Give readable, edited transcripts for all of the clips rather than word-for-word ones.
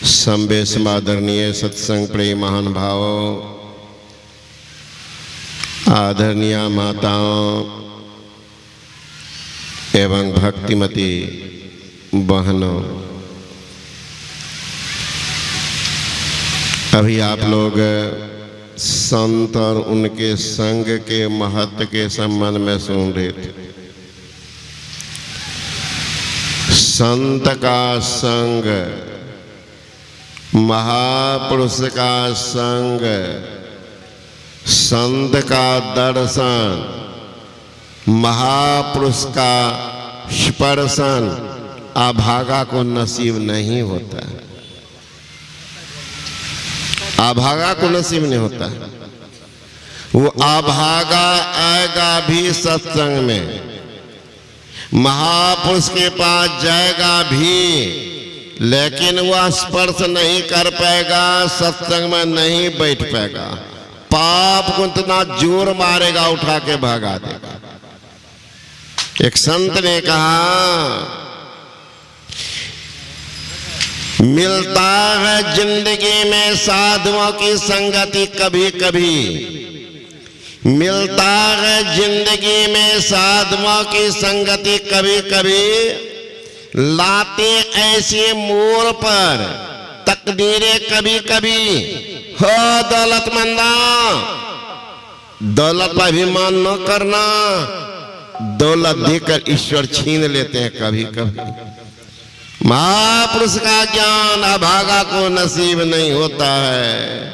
संबे समादरणीय सत्संग प्रेम महान भावों, आदरणीय माताओं एवं भक्तिमती बहनों, अभी आप लोग संत और उनके संग के महत्व के संबंध में सुन रहे थे। संत का संग, महापुरुष का संग, संत का दर्शन, महापुरुष का स्पर्शन अभागा को नसीब नहीं होता। अभागा को नसीब नहीं होता। वो अभागा आएगा भी सत्संग में, महापुरुष के पास जाएगा भी, लेकिन वह स्पर्श नहीं कर पाएगा, सत्संग में नहीं बैठ पाएगा। पाप को इतना जोर मारेगा, उठा के भगा देगा। एक संत ने कहा, मिलता है जिंदगी में साधुओं की संगति कभी कभी, मिलता है जिंदगी में साधुओं की संगति कभी कभी, लाते ऐसे मोड़ पर तकदीरें कभी कभी। हो दौलतमंदा, दौलत पर अभिमान न करना, दौलत देकर ईश्वर छीन लेते हैं कभी कभी। महापुरुष का ज्ञान अभागा को नसीब नहीं होता है।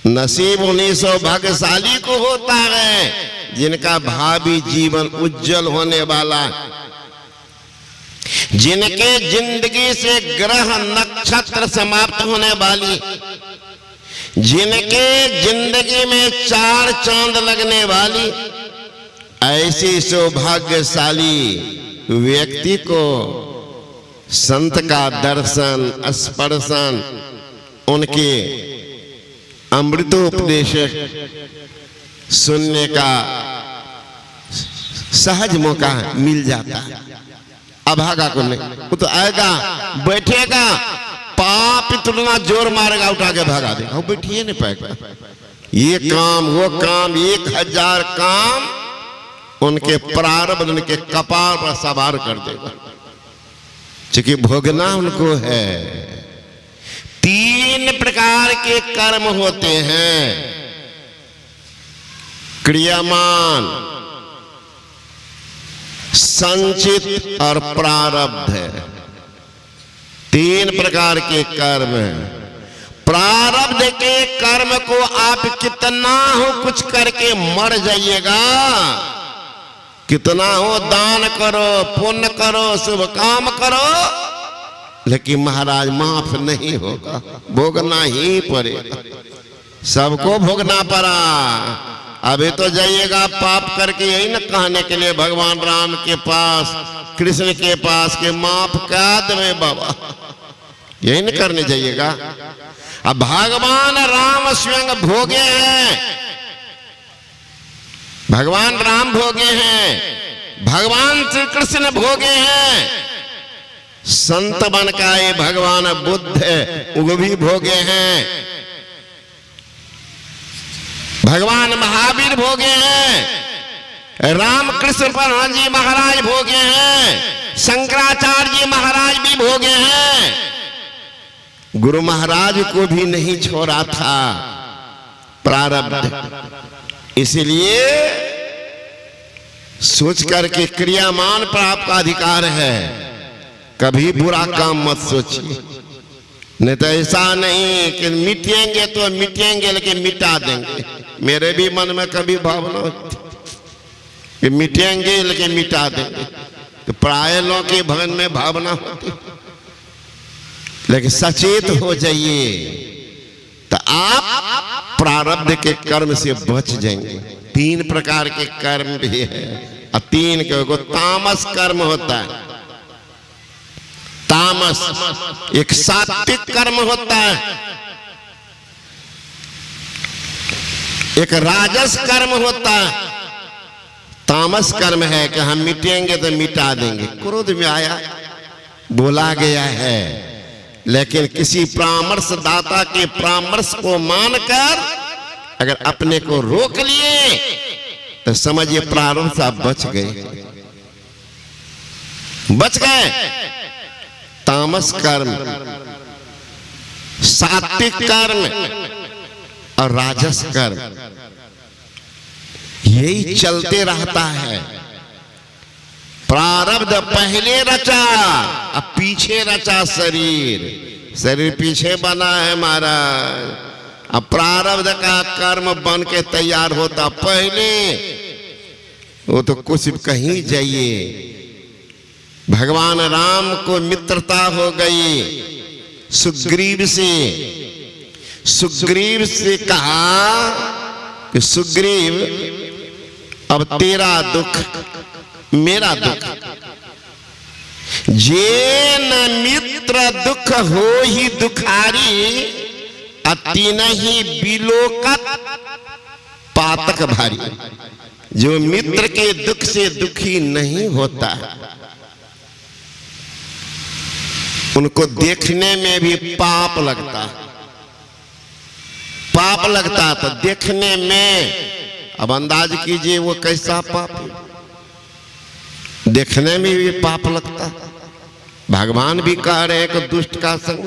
नसीब उन्हीं सौभाग्यशाली को होता है जिनका भावी जीवन उज्जवल होने वाला, जिनके जिंदगी से ग्रह नक्षत्र समाप्त होने वाली, जिनके जिंदगी में 4 चांद लगने वाली, ऐसी सौभाग्यशाली व्यक्ति को संत का दर्शन, स्पर्शन, उनके अमृतोपदेश सुनने का सहज मौका मिल जाता है। अभागा को नहीं। वो तो आएगा, बैठेगा, पाप तुलना जोर मारेगा, उठा के भगा देगा। वो बैठिए नहीं पाएगा। ये काम वो काम, 1000 काम उनके प्रारब्ध, उनके कपाल पर सवार कर देगा, क्योंकि भोगना उनको है। 3 प्रकार के कर्म होते हैं, क्रियामान, संचित और प्रारब्ध है। 3 प्रकार के कर्म हैं। प्रारब्ध के कर्म को आप कितना हो कुछ करके मर जाइएगा, कितना हो दान करो, पुण्य करो, शुभ काम करो, लेकिन महाराज माफ नहीं होगा, भोगना ही पड़ेगा। सबको भोगना पड़ा। अभी तो जाइएगा पाप करके, यही न कहने के लिए भगवान राम के पास, कृष्ण के पास के माफ कर दे बाबा, यही न करने जाइएगा। अब भगवान राम स्वयं भोगे हैं, भगवान राम भोगे हैं, भगवान श्री कृष्ण भोगे हैं, संत बन का ये भगवान बुद्ध वो भी भोगे हैं, भगवान महावीर भोगे हैं, रामकृष्ण परमहंस जी महाराज भोगे हैं, शंकराचार्य जी महाराज भी भोगे हैं। गुरु महाराज को भी नहीं छोड़ा था प्रारब्ध। इसलिए सोच करके क्रियामान पर आपका अधिकार है, कभी बुरा काम मत सोचिए। नहीं तो ऐसा नहीं कि मिटेंगे तो मिटेंगे, लेकिन मिटा देंगे। मेरे भी मन में कभी भावना होती कि मिटेंगे लेकिन मिटा देंगे, तो प्राय लोग के भवन में भावना होती। लेकिन सचेत हो जाइए तो आप प्रारब्ध के कर्म से बच जाएंगे। 3 प्रकार के कर्म भी है, और 3 के तामस कर्म होता है। तामस एक सात्विक कर्म होता है, एक राजस कर्म होता है। तामस कर्म है कि हम मिटेंगे तो मिटा देंगे। क्रोध में आया, बोला गया है लेकिन किसी परामर्शदाता के परामर्श को मानकर अगर अपने को रोक लिए तो समझिए प्रारंभ से आप बच गए। तामस कर्म, सात्विक कर्म और राजस कर्म यही चलते रहता है। प्रारब्ध पहले रचा, अब पीछे रचा शरीर पीछे बना है महाराज। अब प्रारब्ध का कर्म बन के तैयार होता पहले, वो तो कुछ कहीं जाइए। भगवान राम को मित्रता हो गई सुग्रीव से कहा कि सुग्रीव अब तेरा दुख मेरा दुख, जे न मित्र दुख हो ही दुखारी, अति नहीं बिलोकत पातक भारी। जो मित्र के दुख से दुखी नहीं होता, उनको देखने में भी पाप लगता तो देखने में अब अंदाज कीजिए वो कैसा पाप है। देखने में भी पाप लगता। भगवान भी कह रहे हैं कि दुष्ट का संग,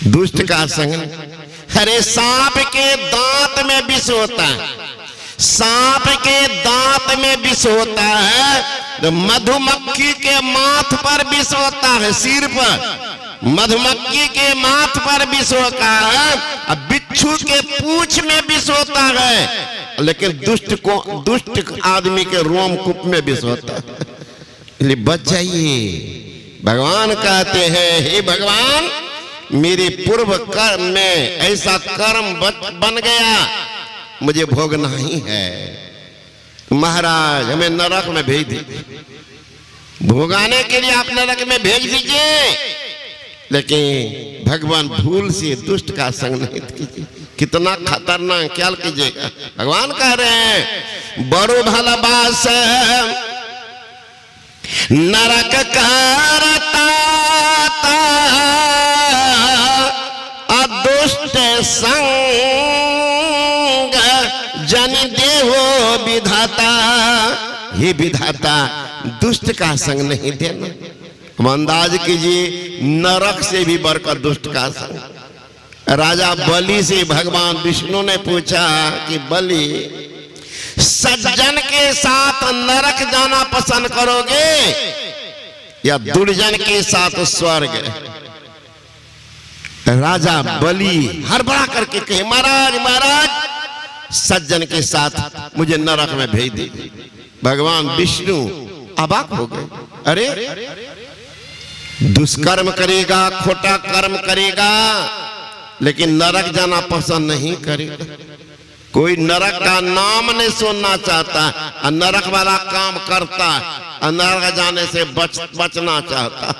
दुष्ट का संग। अरे सांप के दांत में विष होता है, सांप के दांत में विष होता है, तो मधुमक्खी के माथ पर विष होता है, सिर पर मधुमक्खी के माथ पर विष होता है, अब बिच्छू के पूंछ में विष होता है, लेकिन दुष्ट आदमी के रोमकूप में विष होता है। इसलिए बच जाइए। भगवान कहते हैं, हे भगवान मेरे पूर्व कर्म में ऐसा कर्म बन गया, मुझे भोगना ही है। महाराज हमें नरक में भेज दीजिए, भोगाने के लिए आप नरक में भेज दीजिए, लेकिन भगवान भूल से दुष्ट का संग नहीं कीजिए। कितना खतरनाक, क्या कीजिएगा। भगवान कह रहे हैं बड़ो भला बास नरक करता अदुष्ट संग जन देहो विधाता। हे विधाता दुष्ट का संग नहीं देना। हम अंदाज कीजिए नरक से भी बढ़कर दुष्ट का संग। राजा बलि से भगवान विष्णु ने पूछा कि बलि सज्जन के साथ नरक जाना पसंद करोगे या दुर्जन के साथ स्वर्ग। राजा बलि हड़बड़ा करके कहे महाराज सज्जन के साथ मुझे नरक में भेज दीजिए। भगवान विष्णु अबाक हो गए। अरे दुष्कर्म करेगा, खोटा कर्म करेगा, लेकिन नरक जाना पसंद नहीं करेगा। कोई नरक का नाम नहीं सुनना चाहता और नरक वाला काम करता है और नरक जाने से बचना चाहता।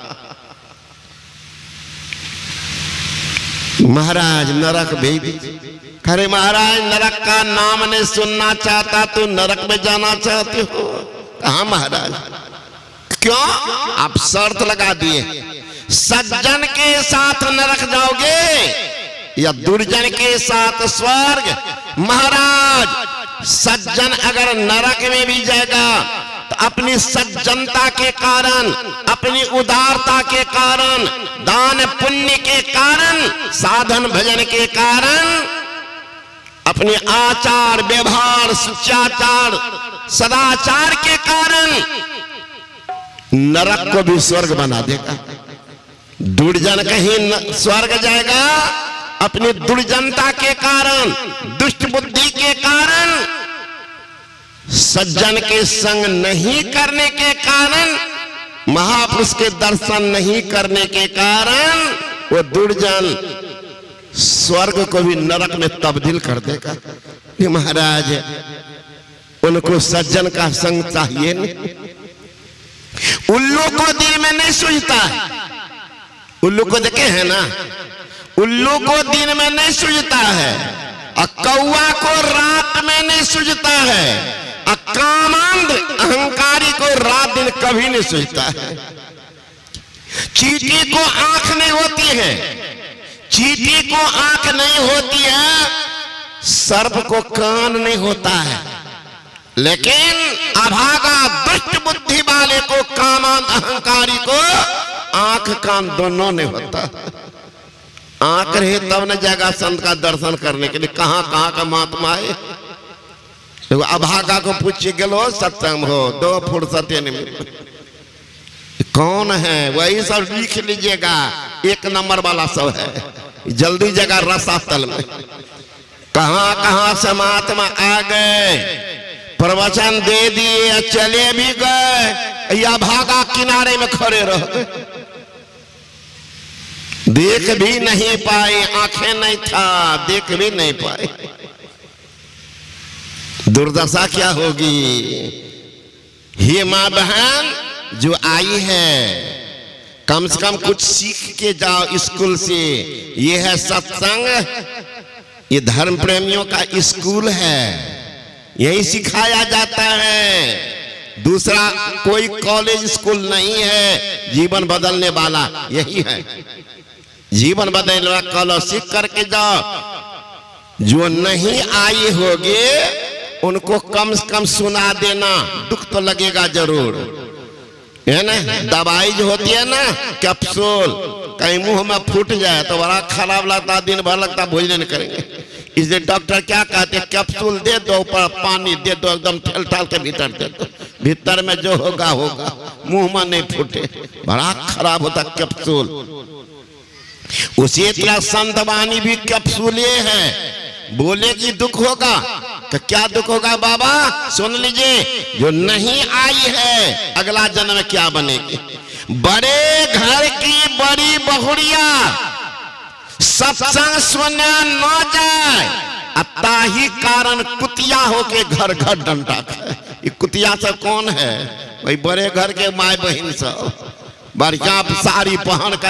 महाराज नरक भेज दीजिए। अरे महाराज नरक का नाम नहीं सुनना चाहता तो नरक में जाना चाहते हो? कहा महाराज क्यों? आप शर्त लगा दिए, सज्जन के साथ नरक जाओगे या दुर्जन के साथ स्वर्ग। महाराज सज्जन अगर नरक में भी जाएगा तो अपनी सज्जनता के कारण, अपनी उदारता के कारण, दान पुण्य के कारण, साधन भजन के कारण, अपने आचार व्यवहार शिष्टाचार सदाचार के कारण नरक को भी स्वर्ग बना देगा। दुर्जन कहीं स्वर्ग जाएगा अपनी दुर्जनता के कारण, दुष्ट बुद्धि के कारण, सज्जन के संग नहीं करने के कारण, महापुरुष के दर्शन नहीं करने के कारण वो दुर्जन स्वर्ग को भी नरक में तब्दील कर देगा। ये महाराज उनको सज्जन का संग चाहिए नहीं। उल्लू को दिन में नहीं सूझता है, उल्लू को देखे है ना, उल्लू को दिन में नहीं सूझता है और कौवा को रात में नहीं सूझता है और कामांध अहंकारी को रात दिन कभी नहीं सूझता है। चींटी को आंख नहीं होती है, चींटी को आंख नहीं होती है, सर्प को कान नहीं होता है, लेकिन अभागा दुष्ट बुद्धि वाले को, कामान अहंकारी को आंख कान दोनों नहीं होता। आंख रहे तब न जाएगा संत का दर्शन करने के लिए। कहां कहां का महात्मा है। तो अभागा को पूछिए गलो सत्संग हो, 2 फुर्सत नहीं, कौन है वही सब लिख लीजिएगा, 1 नंबर वाला सब है, जल्दी जगह रसातल में। कहां कहां से महात्मा आ गए, प्रवचन दे दिए, चले भी गए, या भागा किनारे में खड़े रह गए, देख भी नहीं पाए, आंखें नहीं था, देख भी नहीं पाए। दुर्दशा क्या होगी। हे मां बहन जो आई है, कम से कम कुछ सीख के जाओ स्कूल से। ये है सत्संग, ये धर्म प्रेमियों का स्कूल है, यही सिखाया जाता है। दूसरा कोई कॉलेज स्कूल नहीं है। जीवन बदलने वाला यही है, जीवन बदलने वाला कॉलेज सीख करके जाओ। जो नहीं आई होगी उनको कम से कम सुना देना, दुख तो लगेगा जरूर, है ना। दवाई जो होती है ना कैप्सूल, कहीं मुंह में फूट जाए तो बड़ा खराब लगता, दिन भर लगता, भोजन नहीं करेंगे। इसलिए डॉक्टर क्या कहते हैं, कैप्सूल दे दो, ऊपर पानी दे दो, एकदम ठेल ठाल के भीतर दे दो, भीतर में जो होगा होगा, मुंह में नहीं फूटे। बड़ा खराब होता कैप्सूल। उसी तरह संतवाणी भी कैप्सूल है। बोले कि दुख होगा तो क्या दुख होगा बाबा, सुन लीजिए, जो नहीं आई है अगला जन्म में क्या बनेगी। बड़े घर की बड़ी बहुरिया सत्संग सुनने न जाए, ताही कारण कुतिया होके घर घर डंडा खाए। ये कुतिया सब कौन है, भाई बड़े घर के माए बहन सब, बढ़िया साड़ी पहन कर